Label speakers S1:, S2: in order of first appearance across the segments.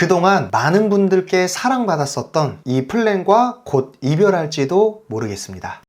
S1: 그동안 많은 분들께 사랑받았었던 이 플랜과 곧 이별할지도 모르겠습니다.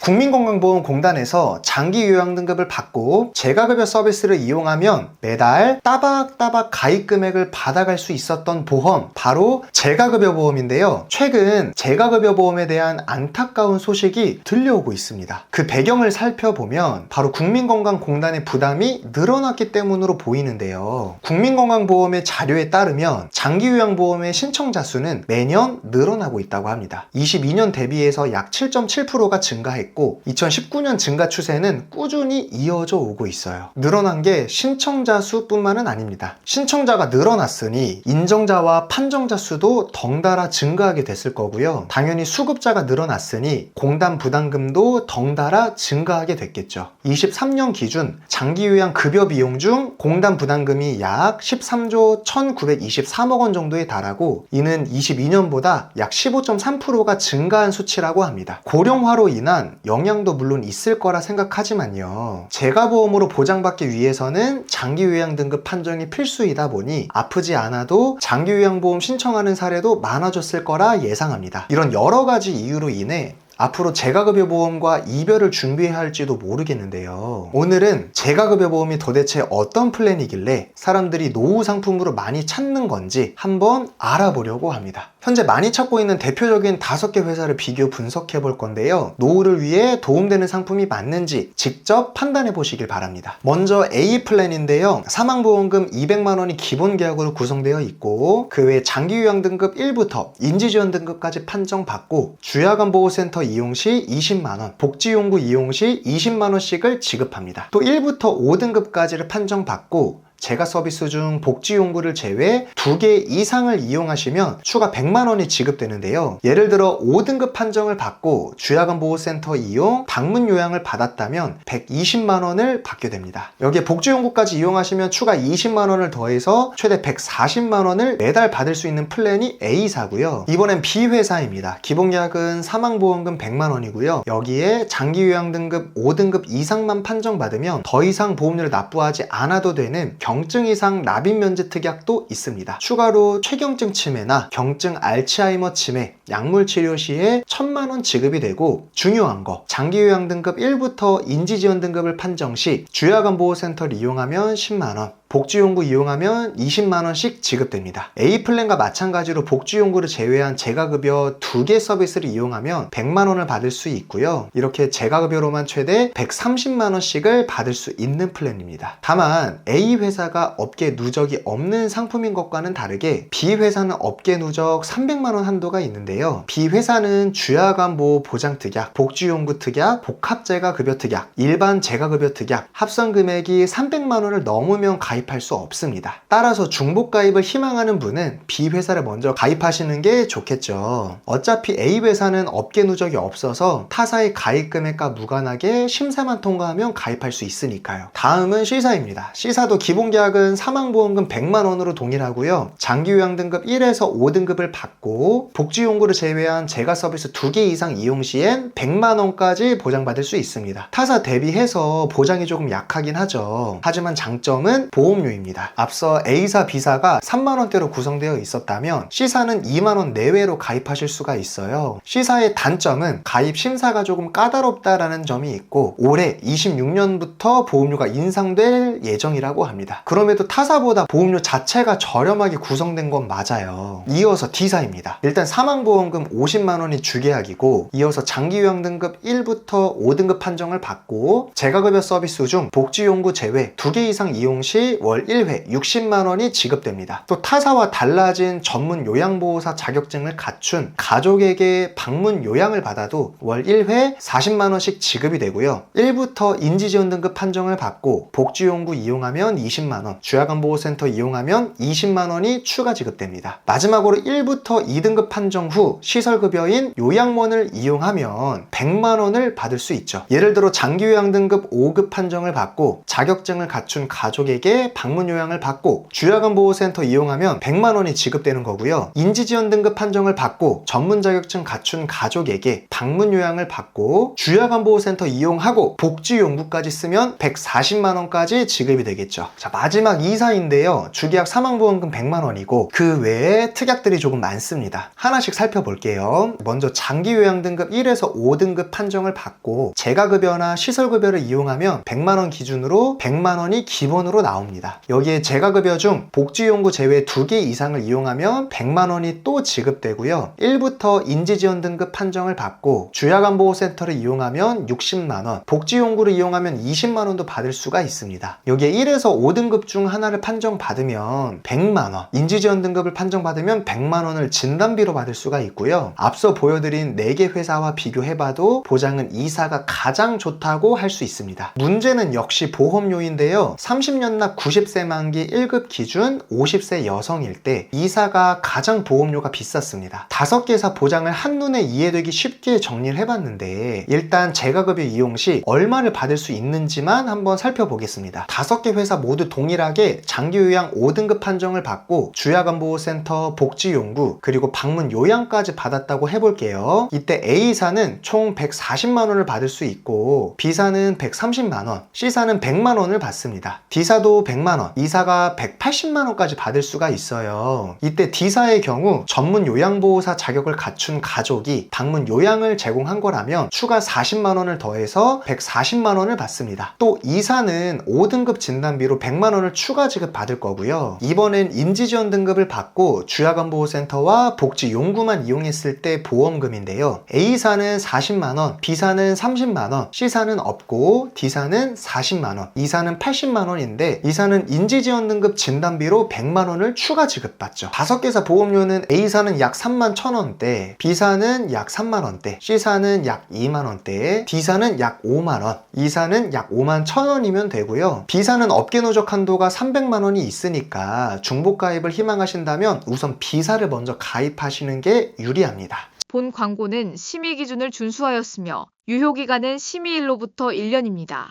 S1: 국민건강보험공단에서 장기요양 등급을 받고 재가급여 서비스를 이용하면 매달 따박따박 가입 금액을 받아갈 수 있었던 보험, 바로 재가급여 보험인데요. 최근 재가급여 보험에 대한 안타까운 소식이 들려오고 있습니다. 그 배경을 살펴보면 바로 국민건강공단의 부담이 늘어났기 때문으로 보이는데요. 국민건강보험의 자료에 따르면 장기요양보험의 신청자 수는 매년 늘어나고 있다고 합니다. 22년 대비해서 약 7.7%가 증가했고 2019년 증가 추세는 꾸준히 이어져 오고 있어요. 늘어난 게 신청자 수뿐만은 아닙니다. 신청자가 늘어났으니 인정자와 판정자 수도 덩달아 증가하게 됐을 거고요. 당연히 수급자가 늘어났으니 공단 부담금도 덩달아 증가하게 됐겠죠. 23년 기준 장기요양 급여 비용 중 공단 부담금이 약 13조 1923억 원 정도에 달하고, 이는 22년보다 약 15.3%가 증가한 수치라고 합니다. 고령화로 인한 영향도 물론 있을 거라 생각하지만요, 재가보험으로 보장받기 위해서는 장기요양 등급 판정이 필수이다 보니 아프지 않아도 장기요양보험 신청하는 사례도 많아졌을 거라 예상합니다. 이런 여러 가지 이유로 인해 앞으로 재가급여 보험과 이별을 준비해야 할지도 모르겠는데요. 오늘은 재가급여 보험이 도대체 어떤 플랜이길래 사람들이 노후 상품으로 많이 찾는 건지 한번 알아보려고 합니다. 현재 많이 찾고 있는 대표적인 5개 회사를 비교 분석해 볼 건데요. 노후를 위해 도움되는 상품이 맞는지 직접 판단해 보시길 바랍니다. 먼저 A 플랜인데요. 사망보험금 200만 원이 기본 계약으로 구성되어 있고, 그 외 장기요양 등급 1부터 인지지원 등급까지 판정받고 주야간보호센터 이용 시 20만 원, 복지용구 이용 시 20만 원씩을 지급합니다. 또 1부터 5등급까지를 판정받고 재가 서비스 중 복지용구를 제외 2개 이상을 이용하시면 추가 100만 원이 지급되는데요. 예를 들어 5등급 판정을 받고 주야간보호센터 이용, 방문 요양을 받았다면 120만 원을 받게 됩니다. 여기에 복지용구까지 이용하시면 추가 20만 원을 더해서 최대 140만 원을 매달 받을 수 있는 플랜이 A사고요. 이번엔 B회사입니다. 기본계약은 사망보험금 100만 원이고요. 여기에 장기요양 등급 5등급 이상만 판정받으면 더 이상 보험료를 납부하지 않아도 되는 경증 이상 납입 면제 특약도 있습니다. 추가로 최경증 치매나 경증 알츠하이머 치매, 약물 치료 시에 1000만 원 지급이 되고, 중요한 거 장기요양 등급 1부터 인지지원 등급을 판정 시 주야간보호센터를 이용하면 10만 원, 복지용구 이용하면 20만 원씩 지급됩니다. A 플랜과 마찬가지로 복지용구를 제외한 재가급여 2개 서비스를 이용하면 100만 원을 받을 수 있고요. 이렇게 재가급여로만 최대 130만 원씩을 받을 수 있는 플랜입니다. 다만 A 회사가 업계 누적이 없는 상품인 것과는 다르게 B 회사는 업계 누적 300만 원 한도가 있는데요. B 회사는 주야간보호 보장 특약, 복지용구 특약, 복합재가급여 특약, 일반 재가급여 특약, 합산 금액이 300만 원을 넘으면 가입할 수 없습니다. 따라서 중복 가입을 희망하는 분은 B 회사를 먼저 가입하시는 게 좋겠죠. 어차피 A 회사는 업계 누적이 없어서 타사의 가입 금액과 무관하게 심사만 통과하면 가입할 수 있으니까요. 다음은 C사입니다. C사도 기본 계약은 사망보험금 100만 원으로 동일하고요. 장기요양 등급 1에서 5등급을 받고 복지용구를 제외한 재가 서비스 2개 이상 이용 시엔 100만 원까지 보장받을 수 있습니다. 타사 대비해서 보장이 조금 약하긴 하죠. 하지만 장점은 보험료입니다. 앞서 A사, B사가 3만 원대로 구성되어 있었다면 C사는 2만 원 내외로 가입하실 수가 있어요. C사의 단점은 가입 심사가 조금 까다롭다라는 점이 있고, 올해 26년부터 보험료가 인상될 예정이라고 합니다. 그럼에도 타사보다 보험료 자체가 저렴하게 구성된 건 맞아요. 이어서 D사입니다. 일단 사망보험금 50만 원이 주계약이고, 이어서 장기요양 등급 1부터 5등급 판정을 받고 재가급여 서비스 중 복지용구 제외 2개 이상 이용 시 월 1회 60만 원이 지급됩니다. 또 타사와 달라진 전문 요양보호사 자격증을 갖춘 가족에게 방문 요양을 받아도 월 1회 40만 원씩 지급이 되고요. 1부터 인지지원 등급 판정을 받고 복지용구 이용하면 20만 원, 주야간보호센터 이용하면 20만 원이 추가 지급됩니다. 마지막으로 1부터 2등급 판정 후 시설급여인 요양원을 이용하면 100만 원을 받을 수 있죠. 예를 들어 장기요양 등급 5급 판정을 받고 자격증을 갖춘 가족에게 때 방문 요양을 받고 주야간보호센터 이용하면 100만 원이 지급되는 거고요. 인지지원 등급 판정을 받고 전문 자격증 갖춘 가족에게 방문 요양을 받고 주야간보호센터 이용하고 복지용구까지 쓰면 140만 원까지 지급이 되겠죠. 자, 마지막 이사인데요. 주계약 사망보험금 100만 원이고 그 외에 특약들이 조금 많습니다. 하나씩 살펴볼게요. 먼저 장기요양 등급 1에서 5등급 판정을 받고 재가급여나 시설급여를 이용하면 100만 원 기준으로 100만 원이 기본으로 나옵니다. 여기에 재가급여 중 복지용구 제외 2개 이상을 이용하면 100만 원이 또 지급되고요. 1부터 인지지원 등급 판정을 받고 주야간보호센터를 이용하면 60만 원, 복지용구를 이용하면 20만 원도 받을 수가 있습니다. 여기에 1에서 5등급 중 하나를 판정받으면 100만 원, 인지지원 등급을 판정받으면 100만 원을 진단비로 받을 수가 있고요. 앞서 보여드린 4개 회사와 비교해봐도 보장은 이사가 가장 좋다고 할 수 있습니다. 문제는 역시 보험료인데요. 30년 납 90세 만기 1급 기준 50세 여성일 때 이사가 가장 보험료가 비쌌습니다. 5개 회사 보장을 한눈에 이해되기 쉽게 정리를 해봤는데 일단 재가급여 이용 시 얼마를 받을 수 있는지만 한번 살펴보겠습니다. 5개 회사 모두 동일하게 장기요양 5등급 판정을 받고 주야간보호센터, 복지용구, 그리고 방문 요양까지 받았다고 해볼게요. 이때 A사는 총 140만 원을 받을 수 있고 B사는 130만 원, C사는 100만 원을 받습니다. D사도 100만 원, E사가 180만 원까지 받을 수가 있어요. 이때 D사의 경우 전문 요양보호사 자격을 갖춘 가족이 방문 요양을 제공한 거라면 추가 40만 원을 더해서 140만 원을 받습니다. 또 E사는 5등급 진단비로 100만 원을 추가 지급받을 거고요. 이번엔 인지지원 등급을 받고 주야간보호센터와 복지용구만 이용했을 때 보험금인데요. A사는 40만 원, B사는 30만 원, C사는 없고 D사는 40만 원, E사는 80만 원인데 E사는 인지지원 등급 진단비로 100만 원을 추가 지급받죠. 5개사 보험료는 A사는 약 3만 1,000원대, B사는 약 3만 원대, C사는 약 2만 원대, D사는 약 5만 원, E사는 약 5만 1,000원이면 되고요. B사는 업계 누적 한도가 300만 원이 있으니까 중복 가입을 희망하신다면 우선 B사를 먼저 가입하시는 게 유리합니다.
S2: 본 광고는 심의 기준을 준수하였으며 유효기간은 심의일로부터 1년입니다.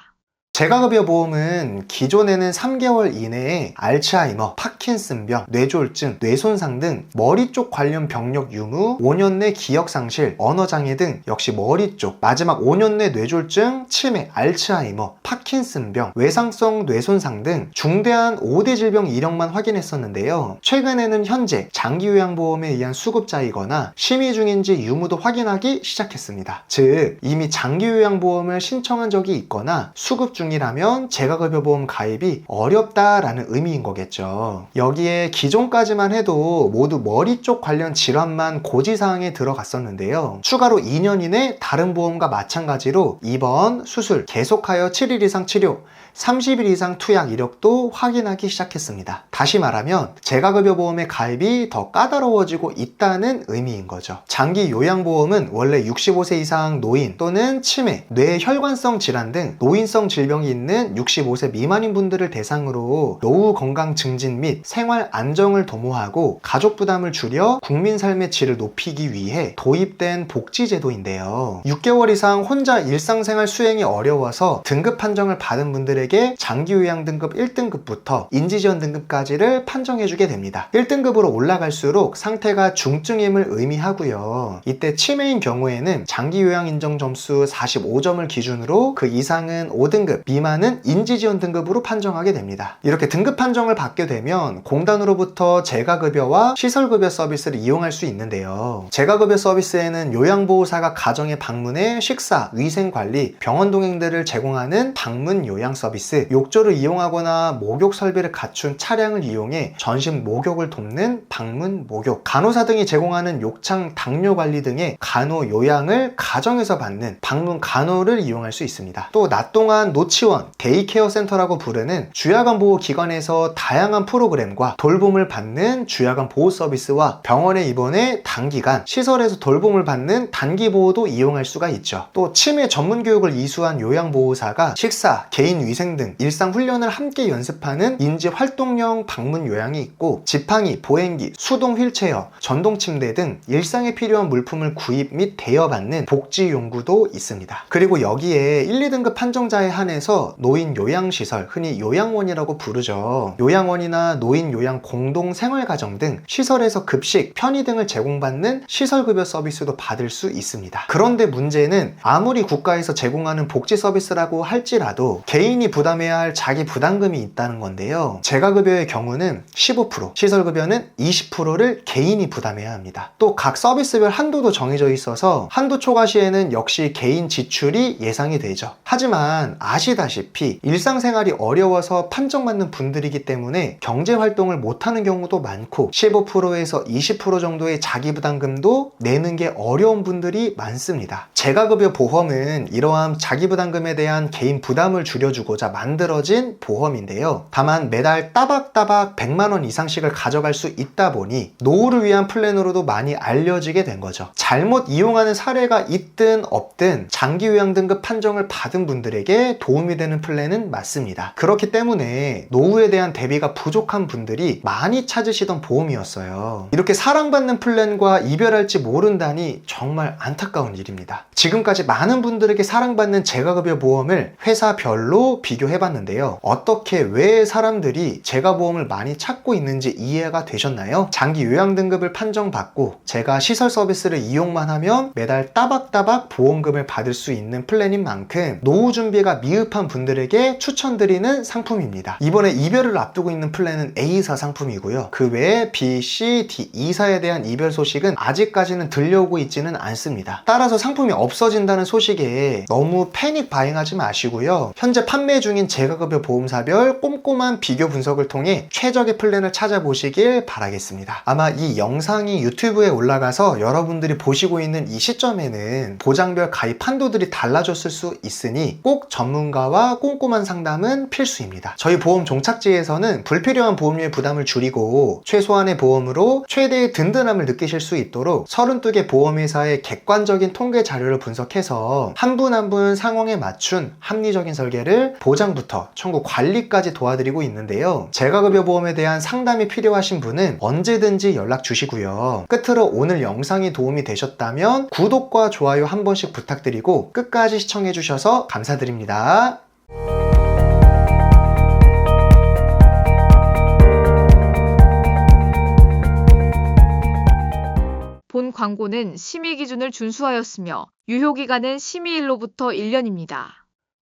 S1: 재가급여 보험은 기존에는 3개월 이내에 알츠하이머, 파킨슨병, 뇌졸중, 뇌손상 등 머리 쪽 관련 병력 유무, 5년 내 기억상실, 언어장애 등 역시 머리 쪽, 마지막 5년 내 뇌졸중, 치매, 알츠하이머, 파킨슨병, 외상성 뇌손상 등 중대한 5대 질병 이력만 확인했었는데요. 최근에는 현재 장기요양보험에 의한 수급자이거나 심의 중인지 유무도 확인하기 시작했습니다. 즉 이미 장기요양보험을 신청한 적이 있거나 수급 중이라면 재가급여보험 가입이 어렵다라는 의미인 거겠죠. 여기에 기존까지만 해도 모두 머리 쪽 관련 질환만 고지사항에 들어갔었는데요. 추가로 2년 이내 다른 보험과 마찬가지로 입원, 수술, 계속하여 7일 이상 치료, 30일 이상 투약 이력도 확인하기 시작했습니다. 다시 말하면 재가급여보험의 가입이 더 까다로워지고 있다는 의미인 거죠. 장기요양보험은 원래 65세 이상 노인 또는 치매, 뇌혈관성 질환 등 노인성 질병이 있는 65세 미만인 분들을 대상으로 노후 건강 증진 및 생활 안정을 도모하고 가족 부담을 줄여 국민 삶의 질을 높이기 위해 도입된 복지제도인데요. 6개월 이상 혼자 일상생활 수행이 어려워서 등급 판정을 받은 분들에게 장기요양 등급 1등급부터 인지지원 등급까지를 판정해주게 됩니다. 1등급으로 올라갈수록 상태가 중증임을 의미하고요. 이때 치매인 경우에는 장기요양 인정 점수 45점을 기준으로 그 이상은 5등급, 미만은 인지지원 등급으로 판정하게 됩니다. 이렇게 등급 판정을 받게 되면 공단으로부터 재가급여와 시설급여 서비스를 이용할 수 있는데요. 재가급여 서비스에는 요양보호사가 가정에 방문해 식사, 위생관리, 병원 동행들을 제공하는 방문 요양 서비스, 욕조를 이용하거나 목욕 설비를 갖춘 차량을 이용해 전신 목욕을 돕는 방문 목욕, 간호사 등이 제공하는 욕창 당뇨 관리 등의 간호 요양을 가정에서 받는 방문 간호를 이용할 수 있습니다. 또 낮 동안 노치원, 데이케어 센터라고 부르는 주야간 보호 기관에서 다양한 프로그램과 돌봄을 받는 주야간 보호 서비스와 병원에 입원해 단기간 시설에서 돌봄을 받는 단기 보호도 이용할 수가 있죠. 또 치매 전문 교육을 이수한 요양보호사가 식사, 개인 위생 위생 등 일상 훈련을 함께 연습하는 인지 활동형 방문 요양이 있고 지팡이, 보행기, 수동 휠체어, 전동 침대 등 일상에 필요한 물품을 구입 및 대여받는 복지 용구도 있습니다. 그리고 여기에 1, 2등급 판정자에 한해서 노인 요양시설, 흔히 요양원이라고 부르죠. 요양원이나 노인 요양 공동 생활가정 등 시설에서 급식, 편의 등을 제공받는 시설급여 서비스도 받을 수 있습니다. 그런데 문제는 아무리 국가에서 제공하는 복지 서비스라고 할지라도 개인이 부담해야 할 자기 부담금이 있다는 건데요. 재가급여의 경우는 15%, 시설급여는 20%를 개인이 부담해야 합니다. 또 각 서비스별 한도도 정해져 있어서 한도 초과 시에는 역시 개인 지출이 예상이 되죠. 하지만 아시다시피 일상생활이 어려워서 판정받는 분들이기 때문에 경제활동을 못하는 경우도 많고 15%에서 20% 정도의 자기부담금도 내는 게 어려운 분들이 많습니다. 재가급여 보험은 이러한 자기부담금에 대한 개인 부담을 줄여주고자 만들어진 보험인데요. 다만 매달 따박따박 100만 원 이상씩을 가져갈 수 있다 보니 노후를 위한 플랜으로도 많이 알려지게 된 거죠. 잘못 이용하는 사례가 있든 없든 장기 요양 등급 판정을 받은 분들에게 도움이 되는 플랜은 맞습니다. 그렇기 때문에 노후에 대한 대비가 부족한 분들이 많이 찾으시던 보험이었어요. 이렇게 사랑받는 플랜과 이별할지 모른다니 정말 안타까운 일입니다. 지금까지 많은 분들에게 사랑받는 재가급여 보험을 회사별로 비교해봤는데요. 어떻게 왜 사람들이 재가보험을 많이 찾고 있는지 이해가 되셨나요? 장기 요양 등급을 판정받고 제가 시설 서비스를 이용만 하면 매달 따박따박 보험금을 받을 수 있는 플랜인 만큼 노후 준비가 미흡한 분들에게 추천드리는 상품입니다. 이번에 이별을 앞두고 있는 플랜은 A사 상품이고요. 그 외에 B, C, D, E사에 대한 이별 소식은 아직까지는 들려오고 있지는 않습니다. 따라서 상품이 없어진다는 소식에 너무 패닉 바잉하지 마시고요. 현재 판매 중인 재가급여 보험사별 꼼꼼한 비교 분석을 통해 최적의 플랜을 찾아보시길 바라겠습니다. 아마 이 영상이 유튜브에 올라가서 여러분들이 보시고 있는 이 시점에는 보장별 가입 한도들이 달라졌을 수 있으니 꼭 전문가와 꼼꼼한 상담은 필수입니다. 저희 보험 종착지에서는 불필요한 보험료의 부담을 줄이고 최소한의 보험으로 최대의 든든함을 느끼실 수 있도록 32개 보험회사의 객관적인 통계 자료를 분석해서 한 분 한 분 상황에 맞춘 합리적인 설계를 보장부터 청구 관리까지 도와드리고 있는데요. 재가급여 보험에 대한 상담이 필요하신 분은 언제든지 연락 주시고요. 끝으로 오늘 영상이 도움이 되셨다면 구독과 좋아요 한 번씩 부탁드리고 끝까지 시청해 주셔서 감사드립니다.
S2: 본 광고는 심의 기준을 준수하였으며 유효기간은 심의일로부터 1년입니다.